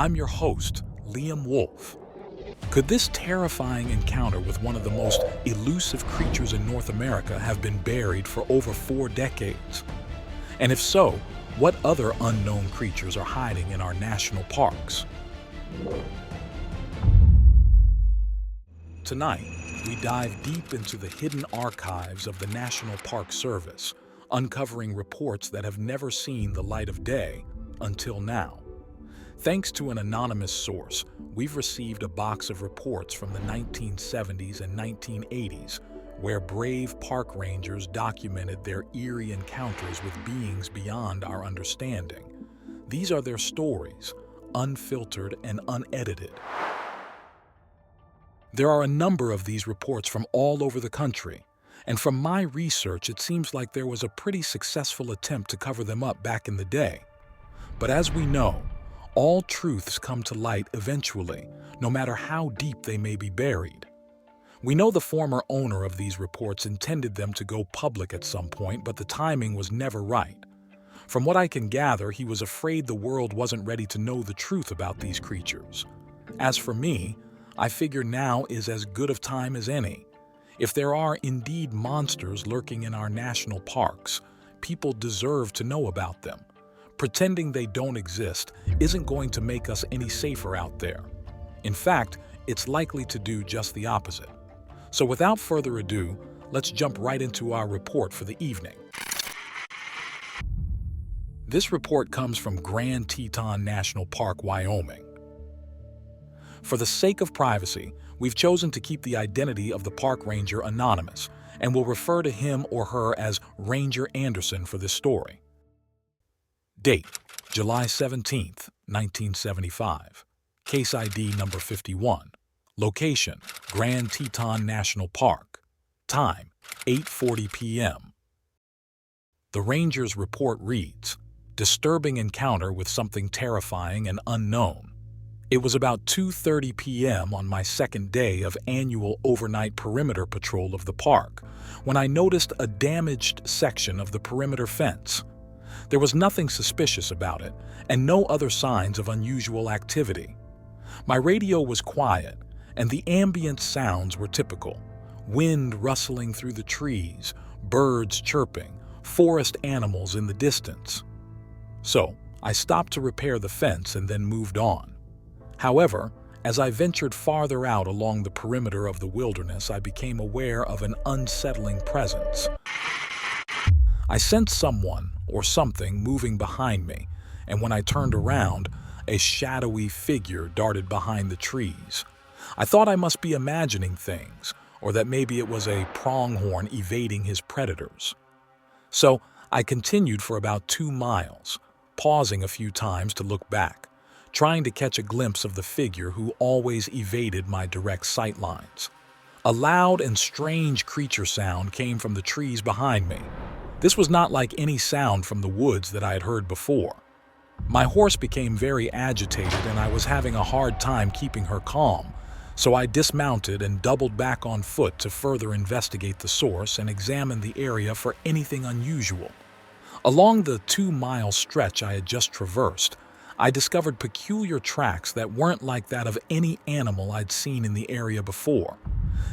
I'm your host, Liam Wolf. Could this terrifying encounter with one of the most elusive creatures in North America have been buried for over 4 decades? And if so, what other unknown creatures are hiding in our national parks? Tonight, we dive deep into the hidden archives of the National Park Service, uncovering reports that have never seen the light of day until now. Thanks to an anonymous source, we've received a box of reports from the 1970s and 1980s, where brave park rangers documented their eerie encounters with beings beyond our understanding. These are their stories, unfiltered and unedited. There are a number of these reports from all over the country, and from my research, it seems like there was a pretty successful attempt to cover them up back in the day. But as we know, all truths come to light eventually, no matter how deep they may be buried. We know the former owner of these reports intended them to go public at some point, but the timing was never right. From what I can gather, he was afraid the world wasn't ready to know the truth about these creatures. As for me, I figure now is as good of time as any. If there are indeed monsters lurking in our national parks, people deserve to know about them. Pretending they don't exist isn't going to make us any safer out there. In fact, it's likely to do just the opposite. So without further ado, let's jump right into our report for the evening. This report comes from Grand Teton National Park, Wyoming. For the sake of privacy, we've chosen to keep the identity of the park ranger anonymous, and will refer to him or her as Ranger Anderson for this story. Date: July 17, 1975. Case ID number 51. Location: Grand Teton National Park. Time: 8:40 p.m. The ranger's report reads, "Disturbing encounter with something terrifying and unknown. It was about 2:30 p.m. on my second day of annual overnight perimeter patrol of the park when I noticed a damaged section of the perimeter fence. There was nothing suspicious about it, and no other signs of unusual activity. My radio was quiet, and the ambient sounds were typical: wind rustling through the trees, birds chirping, forest animals in the distance. So, I stopped to repair the fence and then moved on. However, as I ventured farther out along the perimeter of the wilderness, I became aware of an unsettling presence. I sensed someone or something moving behind me, and when I turned around, a shadowy figure darted behind the trees. I thought I must be imagining things, or that maybe it was a pronghorn evading his predators. So I continued for about 2 miles, pausing a few times to look back, trying to catch a glimpse of the figure who always evaded my direct sight lines. A loud and strange creature sound came from the trees behind me. This was not like any sound from the woods that I had heard before. My horse became very agitated and I was having a hard time keeping her calm, so I dismounted and doubled back on foot to further investigate the source and examine the area for anything unusual. Along the 2-mile stretch I had just traversed, I discovered peculiar tracks that weren't like that of any animal I'd seen in the area before.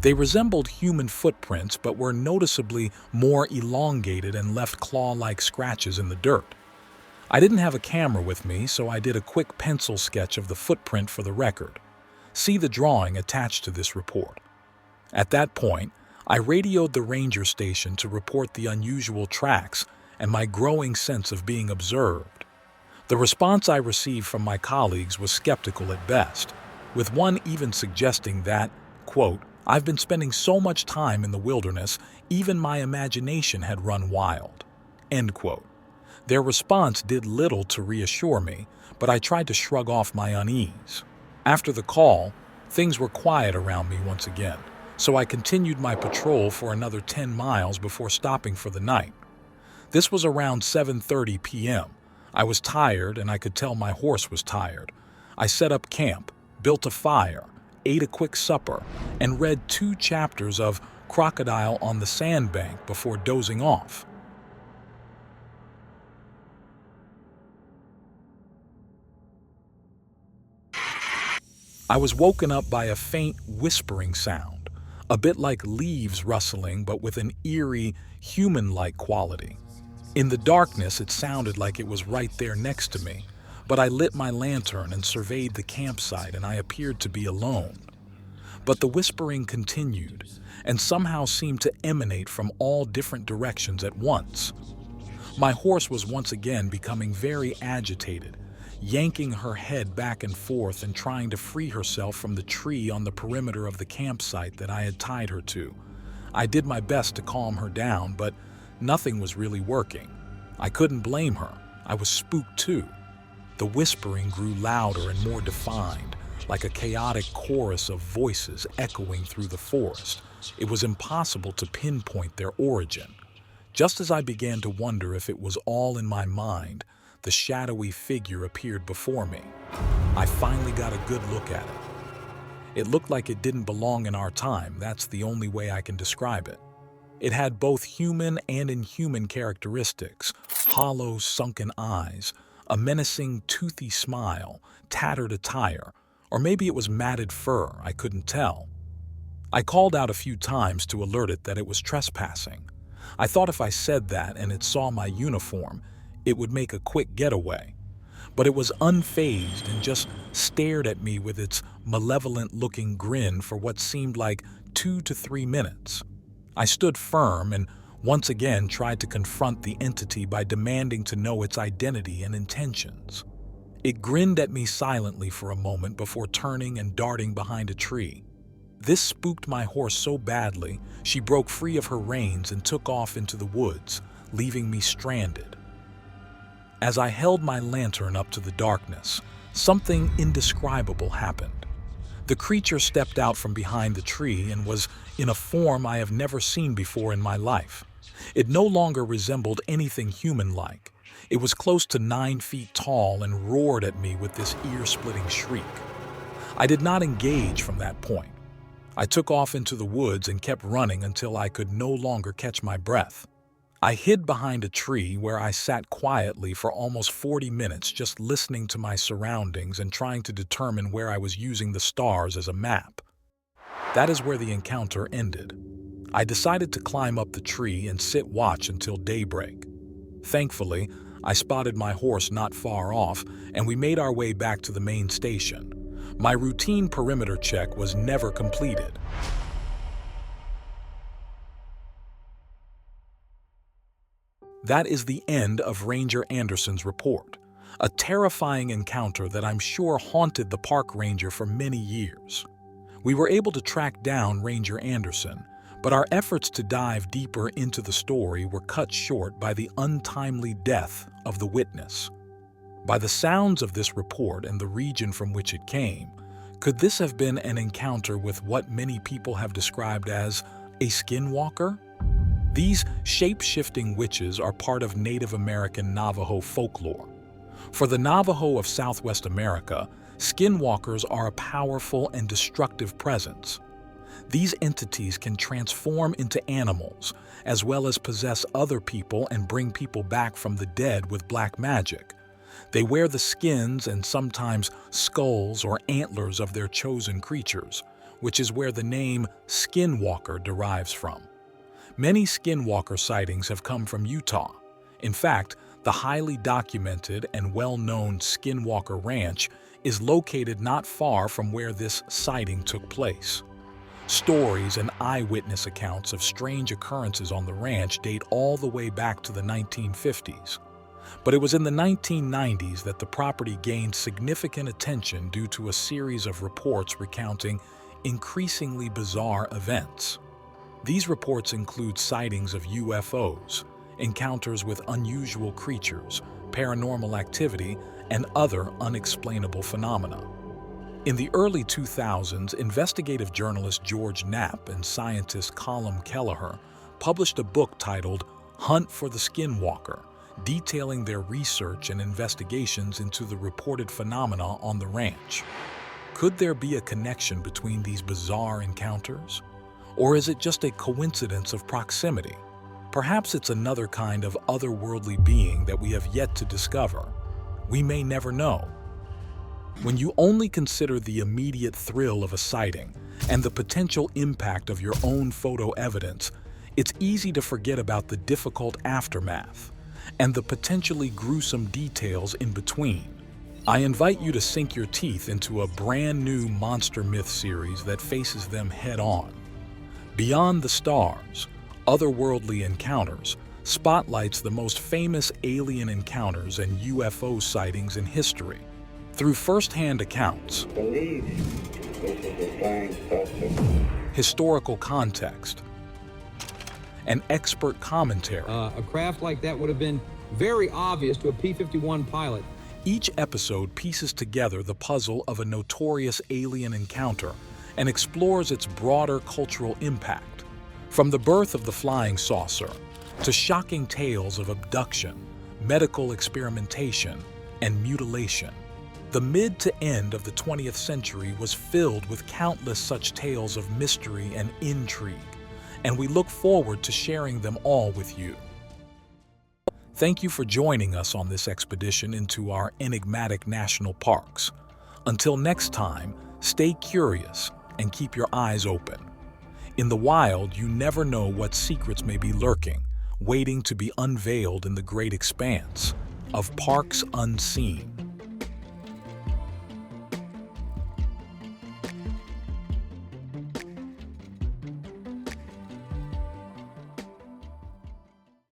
They resembled human footprints but were noticeably more elongated and left claw-like scratches in the dirt. I didn't have a camera with me, so I did a quick pencil sketch of the footprint for the record. See the drawing attached to this report. At that point, I radioed the ranger station to report the unusual tracks and my growing sense of being observed. The response I received from my colleagues was skeptical at best, with one even suggesting that, quote, "I've been spending so much time in the wilderness, even my imagination had run wild," end quote. Their response did little to reassure me, but I tried to shrug off my unease. After the call, things were quiet around me once again, so I continued my patrol for another 10 miles before stopping for the night. This was around 7:30 p.m. I was tired and I could tell my horse was tired. I set up camp, built a fire, ate a quick supper, and read 2 chapters of Crocodile on the Sandbank before dozing off. I was woken up by a faint whispering sound, a bit like leaves rustling but with an eerie, human-like quality. In the darkness, it sounded like it was right there next to me, but I lit my lantern and surveyed the campsite and I appeared to be alone. But the whispering continued, and somehow seemed to emanate from all different directions at once. My horse was once again becoming very agitated, yanking her head back and forth and trying to free herself from the tree on the perimeter of the campsite that I had tied her to. I did my best to calm her down, but nothing was really working. I couldn't blame her. I was spooked too. The whispering grew louder and more defined, like a chaotic chorus of voices echoing through the forest. It was impossible to pinpoint their origin. Just as I began to wonder if it was all in my mind, the shadowy figure appeared before me. I finally got a good look at it. It looked like it didn't belong in our time. That's the only way I can describe it. It had both human and inhuman characteristics: hollow, sunken eyes, a menacing, toothy smile, tattered attire, or maybe it was matted fur, I couldn't tell. I called out a few times to alert it that it was trespassing. I thought if I said that and it saw my uniform, it would make a quick getaway. But it was unfazed and just stared at me with its malevolent-looking grin for what seemed like 2 to 3 minutes. I stood firm and once again tried to confront the entity by demanding to know its identity and intentions. It grinned at me silently for a moment before turning and darting behind a tree. This spooked my horse so badly, she broke free of her reins and took off into the woods, leaving me stranded. As I held my lantern up to the darkness, something indescribable happened. The creature stepped out from behind the tree and was in a form I have never seen before in my life. It no longer resembled anything human-like. It was close to 9 feet tall and roared at me with this ear-splitting shriek. I did not engage from that point. I took off into the woods and kept running until I could no longer catch my breath. I hid behind a tree where I sat quietly for almost 40 minutes just listening to my surroundings and trying to determine where I was using the stars as a map. That is where the encounter ended. I decided to climb up the tree and sit watch until daybreak. Thankfully, I spotted my horse not far off, and we made our way back to the main station. My routine perimeter check was never completed. That is the end of Ranger Anderson's report, a terrifying encounter that I'm sure haunted the park ranger for many years. We were able to track down Ranger Anderson, but our efforts to dive deeper into the story were cut short by the untimely death of the witness. By the sounds of this report and the region from which it came, could this have been an encounter with what many people have described as a skinwalker? These shape-shifting witches are part of Native American Navajo folklore. For the Navajo of Southwest America, skinwalkers are a powerful and destructive presence. These entities can transform into animals, as well as possess other people and bring people back from the dead with black magic. They wear the skins and sometimes skulls or antlers of their chosen creatures, which is where the name Skinwalker derives from. Many skinwalker sightings have come from Utah. In fact, the highly documented and well-known Skinwalker Ranch is located not far from where this sighting took place. Stories and eyewitness accounts of strange occurrences on the ranch date all the way back to the 1950s. But it was in the 1990s that the property gained significant attention due to a series of reports recounting increasingly bizarre events. These reports include sightings of UFOs, encounters with unusual creatures, paranormal activity, and other unexplainable phenomena. In the early 2000s, investigative journalist George Knapp and scientist Colm Kelleher published a book titled Hunt for the Skinwalker, detailing their research and investigations into the reported phenomena on the ranch. Could there be a connection between these bizarre encounters? Or is it just a coincidence of proximity? Perhaps it's another kind of otherworldly being that we have yet to discover. We may never know. When you only consider the immediate thrill of a sighting and the potential impact of your own photo evidence, it's easy to forget about the difficult aftermath and the potentially gruesome details in between. I invite you to sink your teeth into a brand new Monster Myth series that faces them head-on. Beyond the Stars, Otherworldly Encounters spotlights the most famous alien encounters and UFO sightings in history. Through first-hand accounts, historical context, and expert commentary, a craft like that would have been very obvious to a P-51 pilot. Each episode pieces together the puzzle of a notorious alien encounter and explores its broader cultural impact. From the birth of the flying saucer to shocking tales of abduction, medical experimentation, and mutilation, the mid to end of the 20th century was filled with countless such tales of mystery and intrigue, and we look forward to sharing them all with you. Thank you for joining us on this expedition into our enigmatic national parks. Until next time, stay curious and keep your eyes open. In the wild, you never know what secrets may be lurking, waiting to be unveiled in the great expanse of Parks Unseen.